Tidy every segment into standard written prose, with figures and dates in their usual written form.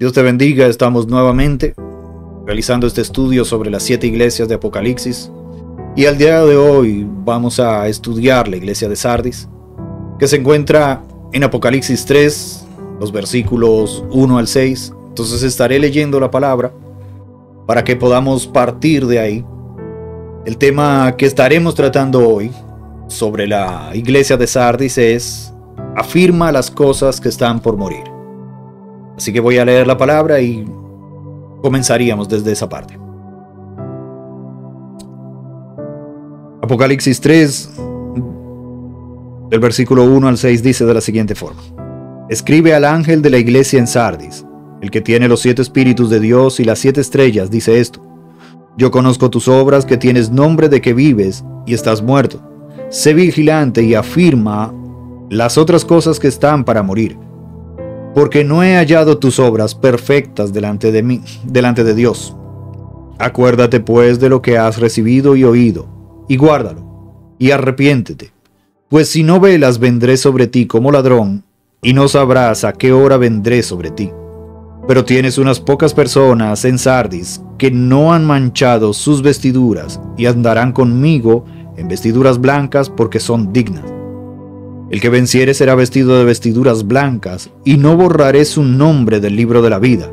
Dios te bendiga, estamos nuevamente realizando este estudio sobre las 7 iglesias de Apocalipsis y al día de hoy vamos a estudiar la iglesia de Sardis, que se encuentra en Apocalipsis 3, los versículos 1 al 6. Entonces estaré leyendo la palabra para que podamos partir de ahí. El tema que estaremos tratando hoy sobre la iglesia de Sardis es: afirma las cosas que están por morir. Así que voy a leer la palabra y comenzaríamos desde esa parte. Apocalipsis 3, del versículo 1 al 6 dice de la siguiente forma: escribe al ángel de la iglesia en Sardis, el que tiene los 7 espíritus de Dios y las 7 estrellas, dice esto: yo conozco tus obras, que tienes nombre de que vives y estás muerto. Sé vigilante y afirma las otras cosas que están para morir, porque no he hallado tus obras perfectas delante de Dios. Acuérdate pues de lo que has recibido y oído, y guárdalo, y arrepiéntete, pues si no velas vendré sobre ti como ladrón, y no sabrás a qué hora vendré sobre ti. Pero tienes unas pocas personas en Sardis que no han manchado sus vestiduras, y andarán conmigo en vestiduras blancas porque son dignas. El que venciere será vestido de vestiduras blancas, y no borraré su nombre del libro de la vida,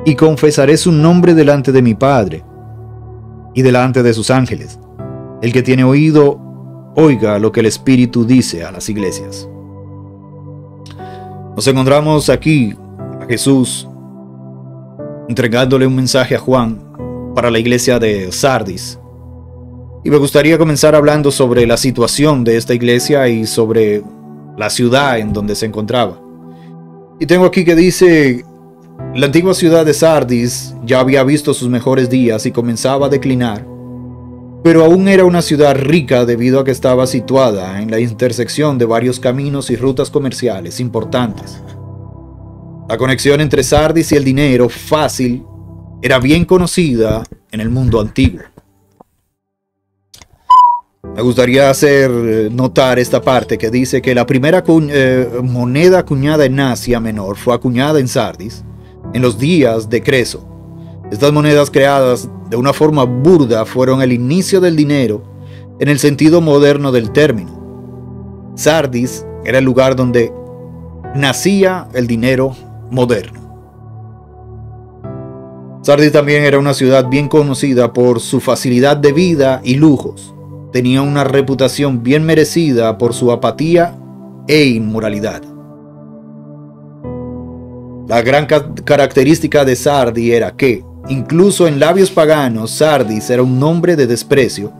y confesaré su nombre delante de mi Padre y delante de sus ángeles. El que tiene oído, oiga lo que el Espíritu dice a las iglesias. Nos encontramos aquí a Jesús entregándole un mensaje a Juan para la iglesia de Sardis. Y me gustaría comenzar hablando sobre la situación de esta iglesia y sobre la ciudad en donde se encontraba. Y tengo aquí que dice: la antigua ciudad de Sardis ya había visto sus mejores días y comenzaba a declinar, pero aún era una ciudad rica debido a que estaba situada en la intersección de varios caminos y rutas comerciales importantes. La conexión entre Sardis y el dinero fácil era bien conocida en el mundo antiguo. Me gustaría hacer notar esta parte que dice que la primera moneda acuñada en Asia Menor fue acuñada en Sardis en los días de Creso. Estas monedas, creadas de una forma burda, fueron el inicio del dinero en el sentido moderno del término. Sardis era el lugar donde nacía el dinero moderno. Sardis también era una ciudad bien conocida por su facilidad de vida y lujos. Tenía una reputación bien merecida por su apatía e inmoralidad. La gran característica de Sardis era que, incluso en labios paganos, Sardis era un nombre de desprecio.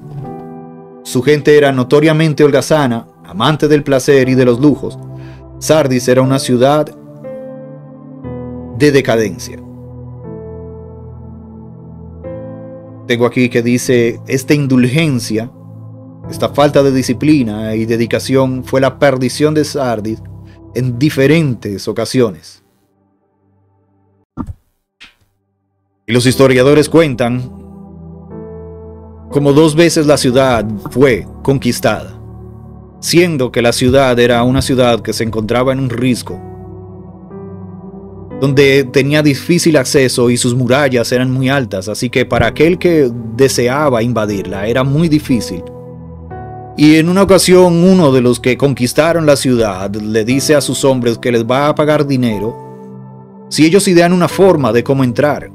Su gente era notoriamente holgazana, amante del placer y de los lujos. Sardis era una ciudad de decadencia. Tengo aquí que dice: esta indulgencia, esta falta de disciplina y dedicación fue la perdición de Sardis en diferentes ocasiones. Y los historiadores cuentan como 2 veces la ciudad fue conquistada, siendo que la ciudad era una ciudad que se encontraba en un risco, donde tenía difícil acceso y sus murallas eran muy altas, así que para aquel que deseaba invadirla era muy difícil. Y en una ocasión, uno de los que conquistaron la ciudad le dice a sus hombres que les va a pagar dinero si ellos idean una forma de cómo entrar.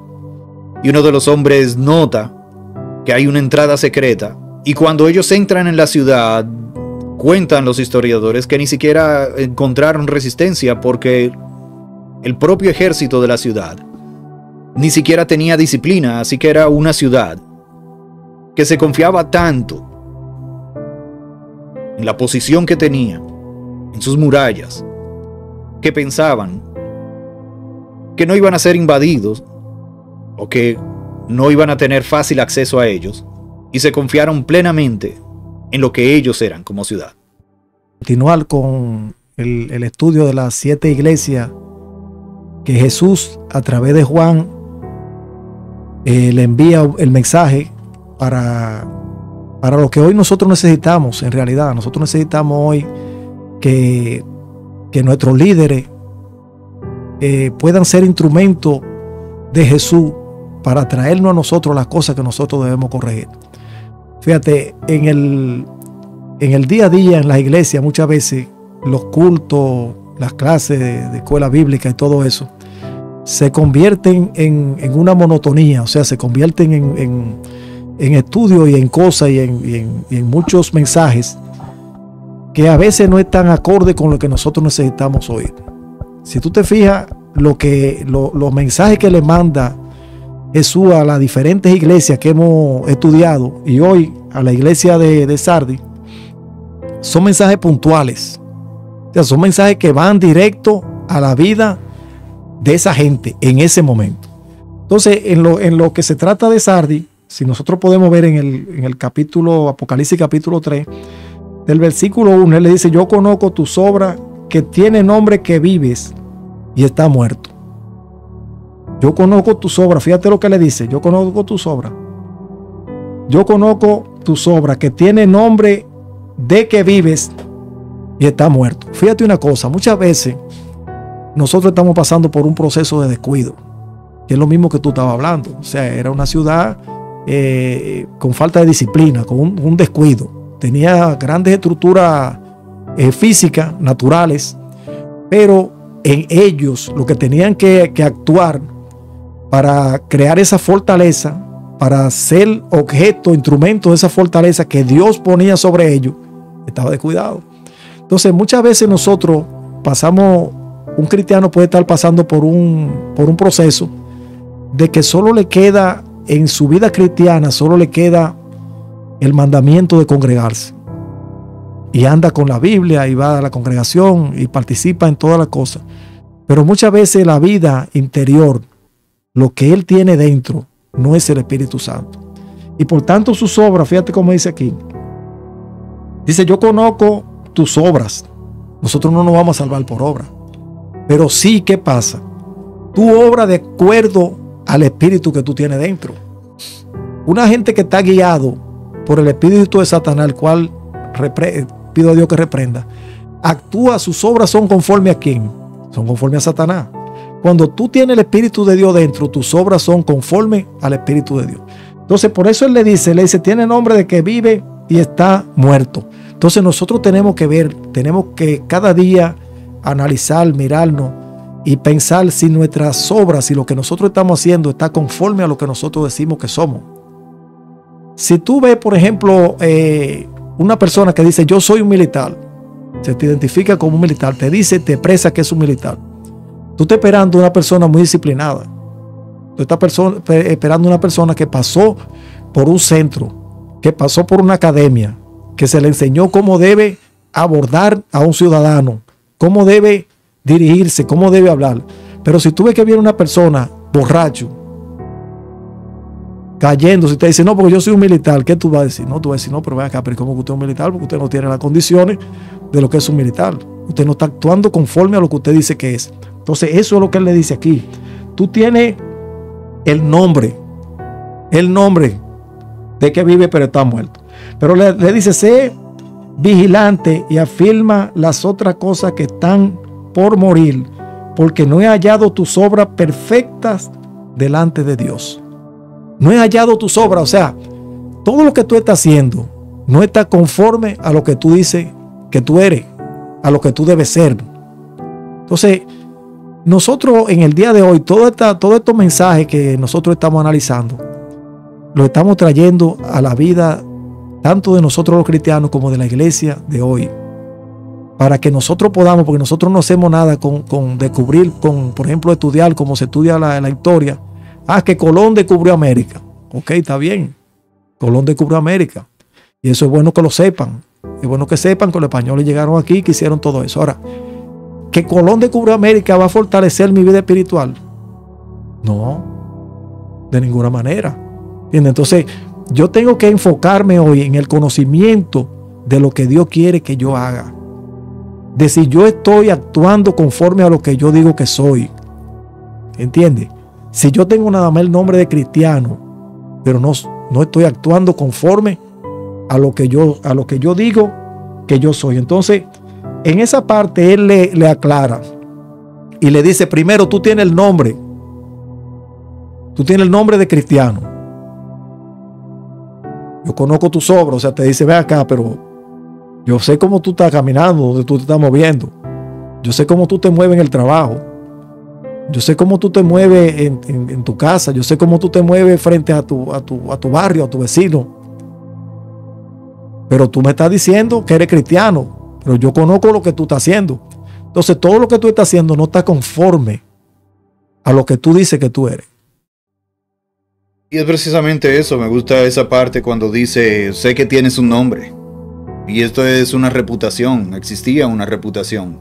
Y uno de los hombres nota que hay una entrada secreta, y cuando ellos entran en la ciudad, cuentan los historiadores que ni siquiera encontraron resistencia, porque el propio ejército de la ciudad ni siquiera tenía disciplina, así que era una ciudad que se confiaba tanto en la posición que tenía, en sus murallas, que pensaban que no iban a ser invadidos o que no iban a tener fácil acceso a ellos, y se confiaron plenamente en lo que ellos eran como ciudad. Continuar con el estudio de las 7 iglesias que Jesús, a través de Juan, le envía el mensaje para lo que hoy nosotros necesitamos. En realidad, nosotros necesitamos hoy que nuestros líderes puedan ser instrumentos de Jesús para traernos a nosotros las cosas que nosotros debemos corregir. Fíjate, en el día a día en las iglesias muchas veces los cultos, las clases de escuela bíblica y todo eso se convierten en una monotonía, o sea, se convierten en estudios y en cosas y en muchos mensajes que a veces no están acorde con lo que nosotros necesitamos oír. Si tú te fijas, los mensajes que le manda Jesús a las diferentes iglesias que hemos estudiado y hoy a la iglesia de Sardis, son mensajes puntuales. O sea, son mensajes que van directo a la vida de esa gente en ese momento. Entonces, en lo que se trata de Sardis, si nosotros podemos ver en el capítulo, Apocalipsis capítulo 3, del versículo 1, él le dice: yo conozco tus obras, que tiene nombre que vives y está muerto. Yo conozco tus obras, fíjate lo que le dice: yo conozco tus obras. Yo conozco tus obras, que tiene nombre de que vives y está muerto. Fíjate una cosa, muchas veces nosotros estamos pasando por un proceso de descuido, que es lo mismo que tú estabas hablando. O sea, era una ciudad con falta de disciplina, con un descuido. Tenía grandes estructuras físicas, naturales, pero en ellos lo que tenían que actuar para crear esa fortaleza, para ser objeto, instrumento de esa fortaleza que Dios ponía sobre ellos, estaba descuidado. Entonces muchas veces nosotros pasamos, un cristiano puede estar pasando por un proceso de que solo le queda en su vida cristiana, solo le queda el mandamiento de congregarse. Y anda con la Biblia y va a la congregación y participa en todas las cosas. Pero muchas veces la vida interior, lo que él tiene dentro, no es el Espíritu Santo. Y por tanto sus obras, fíjate cómo dice aquí. Dice: yo conozco tus obras. Nosotros no nos vamos a salvar por obra. Pero sí, ¿qué pasa? Tú obras de acuerdo al espíritu que tú tienes dentro. Una gente que está guiado por el espíritu de Satanás, el cual pido a Dios que reprenda, actúa, sus obras son conforme a quién, son conforme a Satanás. Cuando tú tienes el espíritu de Dios dentro, tus obras son conforme al espíritu de Dios. Entonces por eso él le dice, tiene nombre de que vive y está muerto. Entonces nosotros tenemos que ver, tenemos que cada día analizar, mirarnos y pensar si nuestras obras, si lo que nosotros estamos haciendo está conforme a lo que nosotros decimos que somos. Si tú ves, por ejemplo, una persona que dice: yo soy un militar, se te identifica como un militar, te expresa que es un militar. Tú estás esperando una persona muy disciplinada. Tú estás esperando una persona que pasó por un centro, que pasó por una academia, que se le enseñó cómo debe abordar a un ciudadano, cómo debe dirigirse, cómo debe hablar. Pero si tú ves que viene una persona borracho, cayendo, si te dice: no, porque yo soy un militar, ¿qué tú vas a decir? No, tú vas a decir: no, pero ven acá, pero ¿cómo que usted es un militar? Porque usted no tiene las condiciones de lo que es un militar. Usted no está actuando conforme a lo que usted dice que es. Entonces eso es lo que él le dice aquí. Tú tienes el nombre de que vive pero está muerto. Pero le dice: sé vigilante y afirma las otras cosas que están por morir, porque no he hallado tus obras perfectas delante de Dios. No he hallado tus obras, o sea, todo lo que tú estás haciendo no está conforme a lo que tú dices que tú eres, a lo que tú debes ser. Entonces, nosotros en el día de hoy, todos estos mensajes que nosotros estamos analizando, los estamos trayendo a la vida tanto de nosotros los cristianos como de la iglesia de hoy, para que nosotros podamos, porque nosotros no hacemos nada con descubrir, por ejemplo, estudiar como se estudia la historia. Que Colón descubrió América. Ok, está bien. Colón descubrió América. Y eso es bueno que lo sepan. Es bueno que sepan que los españoles llegaron aquí y que hicieron todo eso. Ahora, ¿que Colón descubrió América va a fortalecer mi vida espiritual? No, de ninguna manera. ¿Entiendes? Entonces, yo tengo que enfocarme hoy en el conocimiento de lo que Dios quiere que yo haga. De si yo estoy actuando conforme a lo que yo digo que soy. ¿Entiendes? Si yo tengo nada más el nombre de cristiano, pero no estoy actuando conforme a lo que yo digo que yo soy. Entonces, en esa parte él le aclara y le dice, primero tú tienes el nombre. Tú tienes el nombre de cristiano. Yo conozco tus obras. O sea, te dice, ve acá, pero yo sé cómo tú estás caminando, dónde tú te estás moviendo. Yo sé cómo tú te mueves en el trabajo. Yo sé cómo tú te mueves en tu casa. Yo sé cómo tú te mueves frente a tu barrio, a tu vecino. Pero tú me estás diciendo que eres cristiano. Pero yo conozco lo que tú estás haciendo. Entonces, todo lo que tú estás haciendo no está conforme a lo que tú dices que tú eres. Y es precisamente eso. Me gusta esa parte cuando dice, sé que tienes un nombre. Y esto es una reputación. Existía una reputación.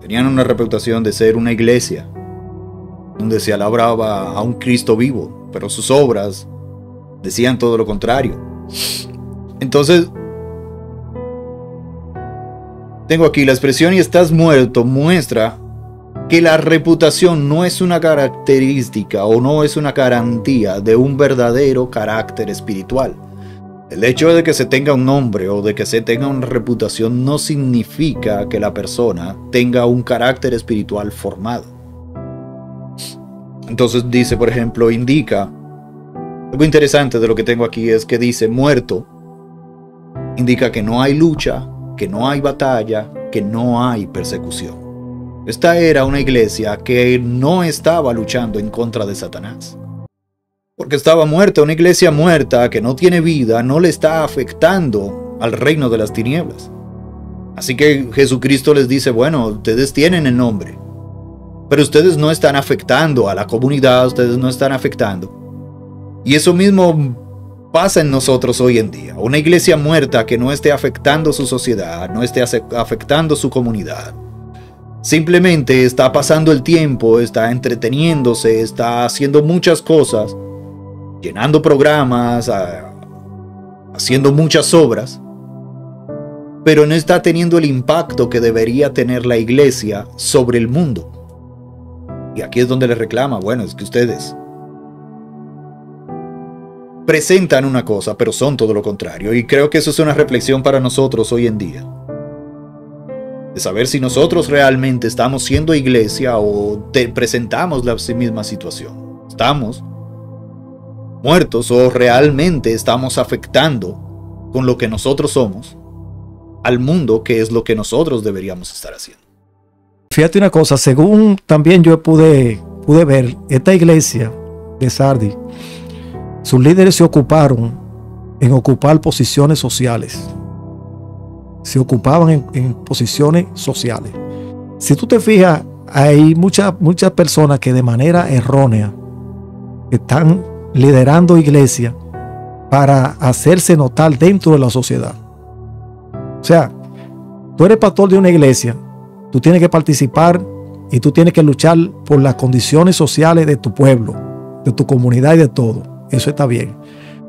Tenían una reputación de ser una iglesia donde se alababa a un Cristo vivo, pero sus obras decían todo lo contrario. Entonces, tengo aquí la expresión "y estás muerto" muestra que la reputación no es una característica o no es una garantía de un verdadero carácter espiritual. El hecho de que se tenga un nombre o de que se tenga una reputación no significa que la persona tenga un carácter espiritual formado. Entonces dice, por ejemplo, indica, algo interesante de lo que tengo aquí es que dice muerto, indica que no hay lucha, que no hay batalla, que no hay persecución. Esta era una iglesia que no estaba luchando en contra de Satanás. Porque estaba muerta. Una iglesia muerta que no tiene vida no le está afectando al reino de las tinieblas. Así que Jesucristo les dice, bueno, ustedes tienen el nombre, pero ustedes no están afectando a la comunidad, ustedes no están afectando. Y eso mismo pasa en nosotros hoy en día. Una iglesia muerta que no esté afectando su sociedad, no esté afectando su comunidad. Simplemente está pasando el tiempo, está entreteniéndose, está haciendo muchas cosas, llenando programas, haciendo muchas obras, pero no está teniendo el impacto que debería tener la iglesia sobre el mundo. Y aquí es donde le reclama, bueno, es que ustedes presentan una cosa, pero son todo lo contrario. Y creo que eso es una reflexión para nosotros hoy en día. De saber si nosotros realmente estamos siendo iglesia o presentamos la misma situación. ¿Estamos muertos o realmente estamos afectando con lo que nosotros somos al mundo, que es lo que nosotros deberíamos estar haciendo? Fíjate una cosa, según también yo pude ver, esta iglesia de Sardis, sus líderes se ocuparon en ocupar posiciones sociales. Se ocupaban en posiciones sociales. Si tú te fijas, hay muchas personas que de manera errónea están liderando iglesias para hacerse notar dentro de la sociedad. O sea, tú eres pastor de una iglesia, tú tienes que participar y tú tienes que luchar por las condiciones sociales de tu pueblo, de tu comunidad y de todo. Eso está bien.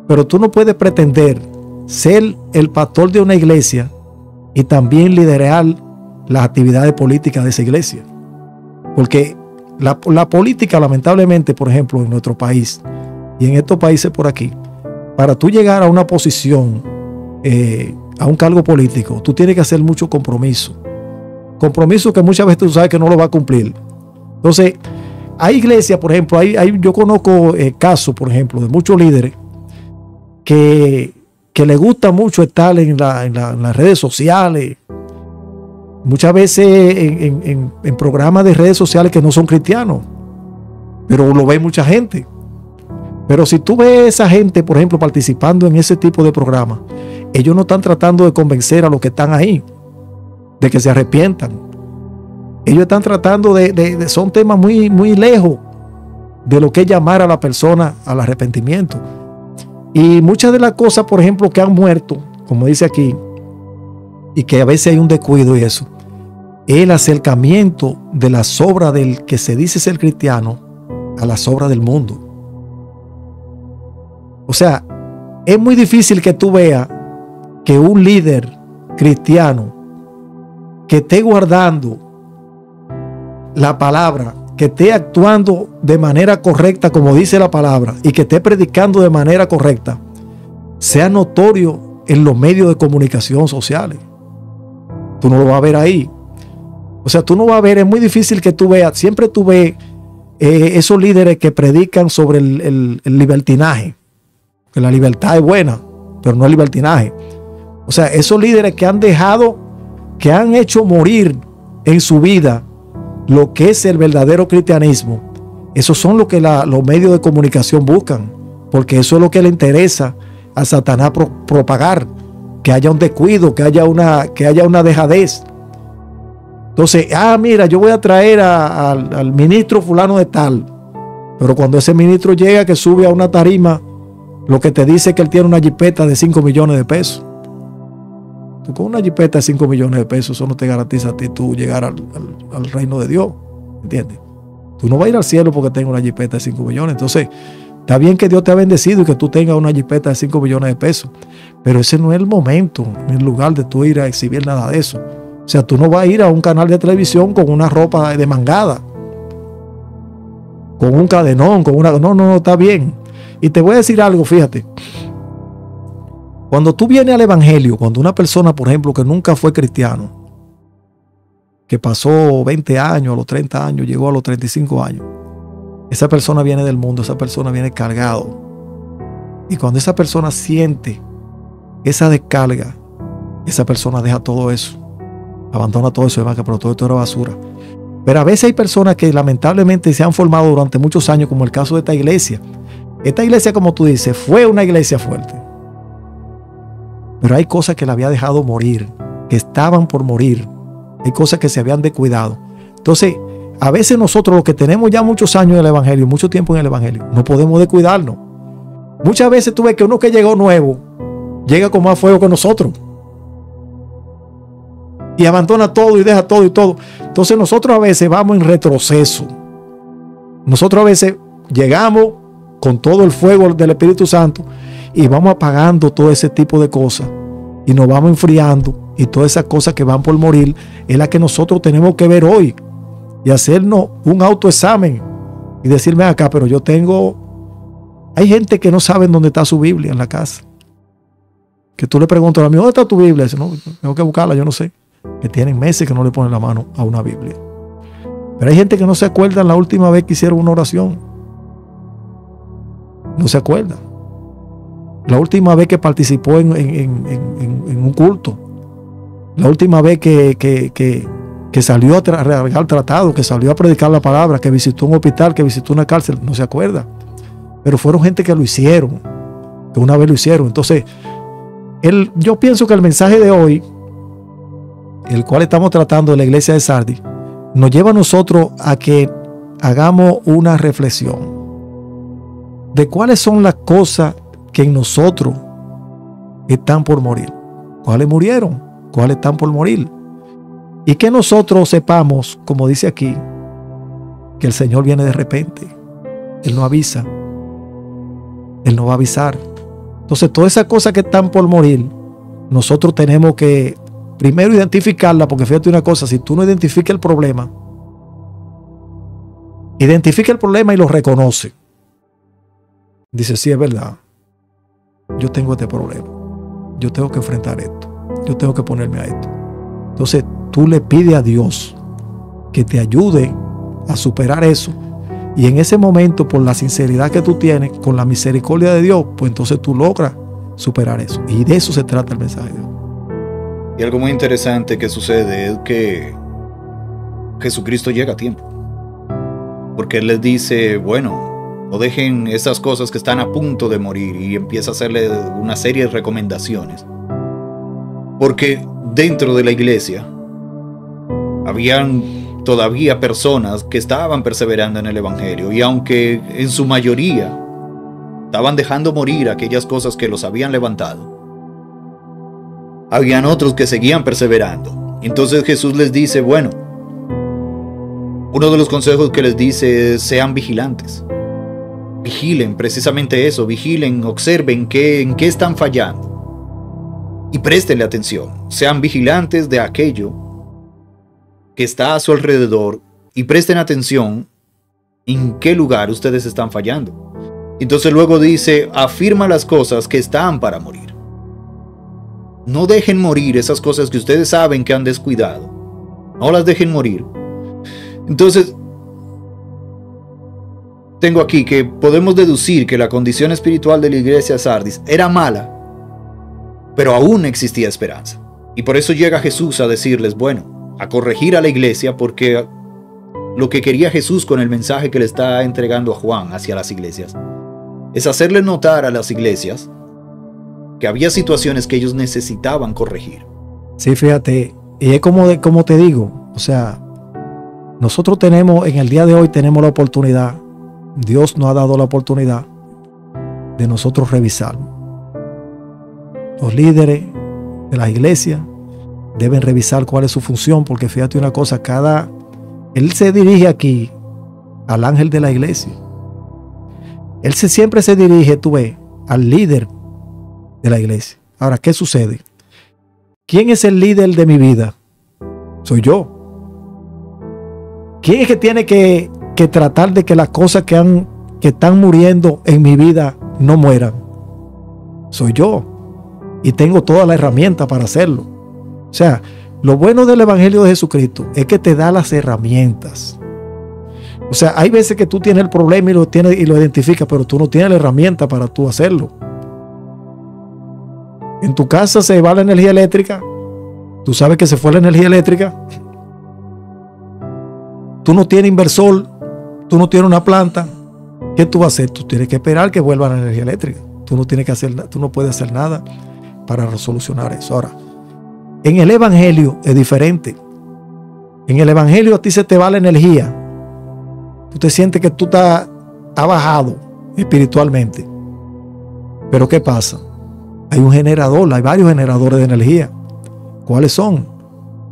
Pero tú no puedes pretender ser el pastor de una iglesia y también liderar las actividades políticas de esa iglesia. Porque la política, lamentablemente, por ejemplo, en nuestro país y en estos países por aquí, para tú llegar a una posición, a un cargo político, tú tienes que hacer mucho compromiso. Compromiso que muchas veces tú sabes que no lo va a cumplir. Entonces, hay iglesias, por ejemplo, yo conozco casos, por ejemplo, de muchos líderes que les gusta mucho estar en las redes sociales, muchas veces en programas de redes sociales que no son cristianos, pero lo ve mucha gente. Pero si tú ves a esa gente, por ejemplo, participando en ese tipo de programas, ellos no están tratando de convencer a los que están ahí de que se arrepientan. Ellos están tratando son temas muy, muy lejos de lo que es llamar a la persona al arrepentimiento. Y muchas de las cosas, por ejemplo, que han muerto, como dice aquí, y que a veces hay un descuido y eso, es el acercamiento de las obras del que se dice ser cristiano a las obras del mundo. O sea, es muy difícil que tú veas que un líder cristiano que esté guardando la palabra, que esté actuando de manera correcta como dice la palabra y que esté predicando de manera correcta, sea notorio en los medios de comunicación sociales. Tú no lo vas a ver ahí. O sea, tú no vas a ver, es muy difícil que tú veas, siempre tú ves esos líderes que predican sobre el libertinaje, que la libertad es buena, pero no el libertinaje. O sea, esos líderes que han dejado, que han hecho morir en su vida lo que es el verdadero cristianismo, esos son lo que los medios de comunicación buscan, porque eso es lo que le interesa a Satanás propagar, que haya un descuido, que haya una dejadez. Entonces, mira, yo voy a traer al ministro fulano de tal, pero cuando ese ministro llega, que sube a una tarima, lo que te dice es que él tiene una jipeta de 5 millones de pesos. Tú con una jipeta de 5 millones de pesos, eso no te garantiza a ti tú llegar al reino de Dios, ¿entiendes? Tú no vas a ir al cielo porque tengas una jipeta de 5 millones. Entonces, está bien que Dios te ha bendecido y que tú tengas una jipeta de 5 millones de pesos, pero ese no es el momento, ni el lugar de tú ir a exhibir nada de eso. O sea, tú no vas a ir a un canal de televisión con una ropa de mangada, con un cadenón, con una... No, está bien. Y te voy a decir algo, fíjate. Cuando tú vienes al evangelio, cuando una persona, por ejemplo, que nunca fue cristiano, que pasó 20 años, a los 30 años, llegó a los 35 años, esa persona viene del mundo, esa persona viene cargado. Y cuando esa persona siente esa descarga, esa persona deja todo eso, abandona todo eso, pero todo esto era basura. Pero a veces hay personas que lamentablemente se han formado durante muchos años, como el caso de esta iglesia. Esta iglesia, como tú dices, fue una iglesia fuerte, pero hay cosas que la había dejado morir, que estaban por morir. Hay cosas que se habían descuidado. Entonces, a veces nosotros, los que tenemos ya muchos años en el evangelio, mucho tiempo en el evangelio, no podemos descuidarnos. Muchas veces tú ves que uno que llegó nuevo llega con más fuego que nosotros y abandona todo y deja todo y todo. Entonces nosotros a veces vamos en retroceso. Nosotros a veces llegamos con todo el fuego del Espíritu Santo y vamos apagando todo ese tipo de cosas y nos vamos enfriando, y todas esas cosas que van por morir es la que nosotros tenemos que ver hoy y hacernos un autoexamen y decirme acá, pero yo tengo... Hay gente que no sabe dónde está su Biblia en la casa, que tú le preguntas a mí, ¿dónde está tu Biblia? Dice, no, tengo que buscarla, yo no sé. Que tienen meses que no le ponen la mano a una Biblia. Pero hay gente que no se acuerda la última vez que hicieron una oración. No se acuerda la última vez que participó en un culto, la última vez que salió a regar tratado, que salió a predicar la palabra, que visitó un hospital, que visitó una cárcel. No se acuerda. Pero fueron gente que lo hicieron, que una vez lo hicieron. Entonces, yo pienso que el mensaje de hoy, el cual estamos tratando en la iglesia de Sardis, nos lleva a nosotros a que hagamos una reflexión de cuáles son las cosas que en nosotros están por morir. ¿Cuáles murieron? ¿Cuáles están por morir? Y que nosotros sepamos, como dice aquí, que el Señor viene de repente. Él no avisa. Él no va a avisar. Entonces, todas esas cosas que están por morir, nosotros tenemos que primero identificarla, porque fíjate una cosa, si tú no identificas el problema, identifica el problema y lo reconoce. Dice, sí, es verdad, yo tengo este problema, yo tengo que enfrentar esto, yo tengo que ponerme a esto. Entonces tú le pides a Dios que te ayude a superar eso, y en ese momento, por la sinceridad que tú tienes, con la misericordia de Dios, pues entonces tú logras superar eso. Y de eso se trata el mensaje de Dios. Y algo muy interesante que sucede es que Jesucristo llega a tiempo, porque Él les dice, bueno, no dejen esas cosas que están a punto de morir, y empieza a hacerle una serie de recomendaciones, porque dentro de la iglesia habían todavía personas que estaban perseverando en el evangelio, y aunque en su mayoría estaban dejando morir aquellas cosas que los habían levantado, habían otros que seguían perseverando. Entonces Jesús les dice, bueno, uno de los consejos que les dice es, sean vigilantes. Vigilen precisamente eso, vigilen, observen en qué están fallando y préstenle atención. Sean vigilantes de aquello que está a su alrededor y presten atención en qué lugar ustedes están fallando. Entonces luego dice, afirma las cosas que están para morir. No dejen morir esas cosas que ustedes saben que han descuidado. no las dejen morir. Entonces, tengo aquí que podemos deducir que la condición espiritual de la iglesia de Sardis era mala, pero aún existía esperanza. Y por eso llega Jesús a decirles, bueno, a corregir a la iglesia, porque lo que quería Jesús con el mensaje que le está entregando a Juan hacia las iglesias es hacerle notar a las iglesias que había situaciones que ellos necesitaban corregir. Sí, fíjate, y es como te digo, o sea, nosotros tenemos, en el día de hoy tenemos la oportunidad, Dios nos ha dado la oportunidad de nosotros revisar. Los líderes de las iglesias deben revisar cuál es su función, porque fíjate una cosa, él se dirige aquí al ángel de la iglesia. Él siempre se dirige, tú ves, al líder de la iglesia. Ahora, ¿qué sucede? ¿Quién es el líder de mi vida? Soy yo. ¿Quién es que tiene que tratar de que las cosas que están muriendo en mi vida no mueran? Soy yo. Y tengo toda la herramienta para hacerlo. O sea, lo bueno del Evangelio de Jesucristo es que te da las herramientas. O sea, hay veces que tú tienes el problema y lo identificas, pero tú no tienes la herramienta para tú hacerlo. En tu casa se va la energía eléctrica. Tú sabes que se fue la energía eléctrica. Tú no tienes inversor. Tú no tienes una planta. ¿Qué tú vas a hacer? Tú tienes que esperar que vuelva la energía eléctrica. Tú no puedes hacer nada para resolucionar eso. Ahora, en el Evangelio es diferente. En el Evangelio a ti se te va la energía. Tú te sientes que tú estás bajado espiritualmente. Pero ¿qué pasa? Hay un generador, hay varios generadores de energía. ¿Cuáles son?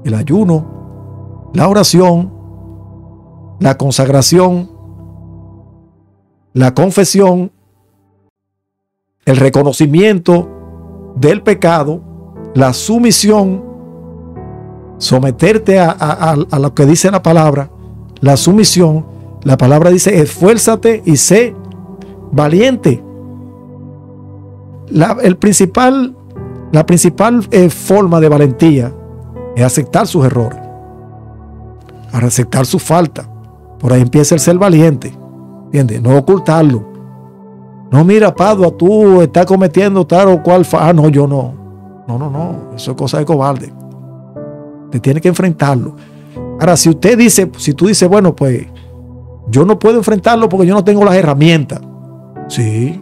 El ayuno, la oración, la consagración, la confesión, el reconocimiento del pecado, la sumisión, someterte a lo que dice la palabra, la sumisión. La palabra dice, esfuérzate y sé valiente. La principal forma de valentía es aceptar sus errores, aceptar su falta. Por ahí empieza el ser valiente, ¿entiendes? No ocultarlo. No, mira, Padua, tú estás cometiendo tal o cual no, yo no. No, eso es cosa de cobarde. Te tiene que enfrentarlo. Ahora, si tú dices, bueno, pues yo no puedo enfrentarlo porque yo no tengo las herramientas. Sí,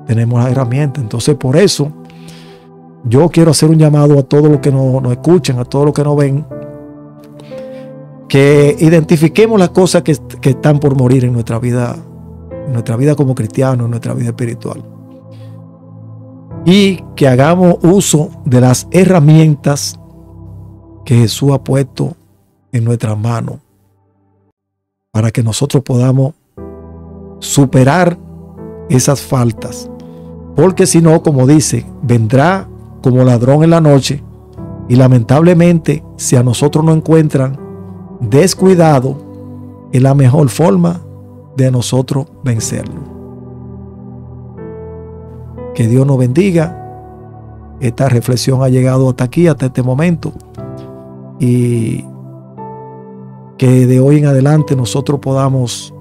tenemos las herramientas. Entonces, por eso, yo quiero hacer un llamado a todos los que nos escuchan, a todos los que nos ven, que identifiquemos las cosas que están por morir en nuestra vida como cristianos, en nuestra vida espiritual. Y que hagamos uso de las herramientas que Jesús ha puesto en nuestras manos para que nosotros podamos superar esas faltas. Porque si no, como dice, vendrá como ladrón en la noche y lamentablemente si a nosotros nos encuentran descuidado, es la mejor forma de nosotros vencerlo. Que Dios nos bendiga. Esta reflexión ha llegado hasta aquí, hasta este momento, y que de hoy en adelante nosotros podamos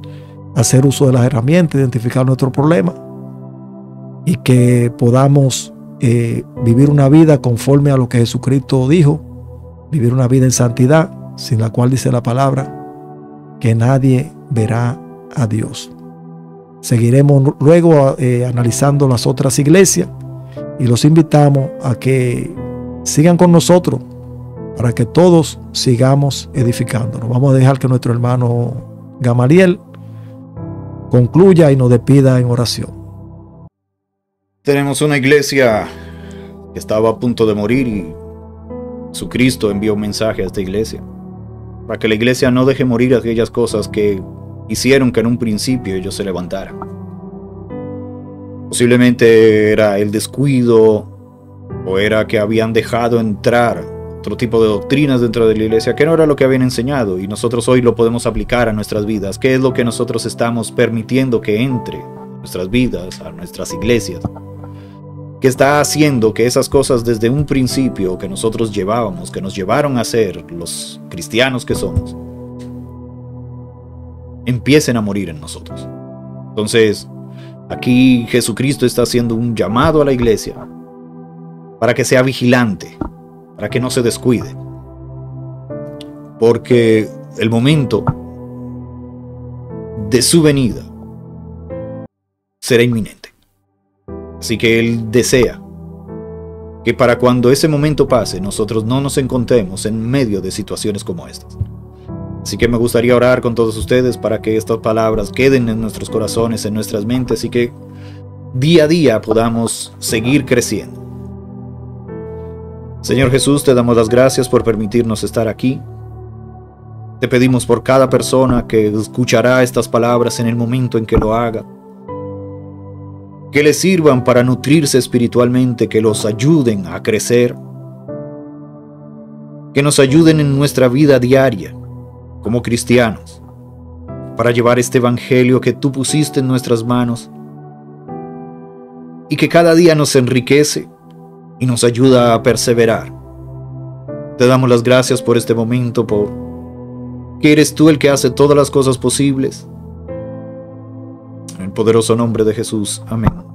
hacer uso de las herramientas, identificar nuestros problemas y que podamos vivir una vida conforme a lo que Jesucristo dijo, vivir una vida en santidad, sin la cual dice la palabra que nadie verá a Dios. Seguiremos luego analizando las otras iglesias y los invitamos a que sigan con nosotros para que todos sigamos edificándonos. Vamos a dejar que nuestro hermano Gamaliel concluya y nos despida en oración. Tenemos una iglesia que estaba a punto de morir y Jesucristo envió un mensaje a esta iglesia para que la iglesia no deje morir aquellas cosas que hicieron que en un principio ellos se levantaran. Posiblemente era el descuido o era que habían dejado entrar otro tipo de doctrinas dentro de la iglesia que no era lo que habían enseñado, y nosotros hoy lo podemos aplicar a nuestras vidas. ¿Qué es lo que nosotros estamos permitiendo que entre a nuestras vidas, a nuestras iglesias? que está haciendo que esas cosas desde un principio que nosotros llevábamos, que nos llevaron a ser los cristianos que somos, empiecen a morir en nosotros. Entonces, aquí Jesucristo está haciendo un llamado a la iglesia para que sea vigilante, para que no se descuide, porque el momento de su venida será inminente. Así que Él desea que para cuando ese momento pase, nosotros no nos encontremos en medio de situaciones como estas. Así que me gustaría orar con todos ustedes para que estas palabras queden en nuestros corazones, en nuestras mentes, y que día a día podamos seguir creciendo. Señor Jesús, te damos las gracias por permitirnos estar aquí. Te pedimos por cada persona que escuchará estas palabras en el momento en que lo haga, que les sirvan para nutrirse espiritualmente, que los ayuden a crecer, que nos ayuden en nuestra vida diaria como cristianos, para llevar este evangelio que tú pusiste en nuestras manos y que cada día nos enriquece y nos ayuda a perseverar. Te damos las gracias por este momento, por que eres tú el que hace todas las cosas posibles. En el poderoso nombre de Jesús. Amén.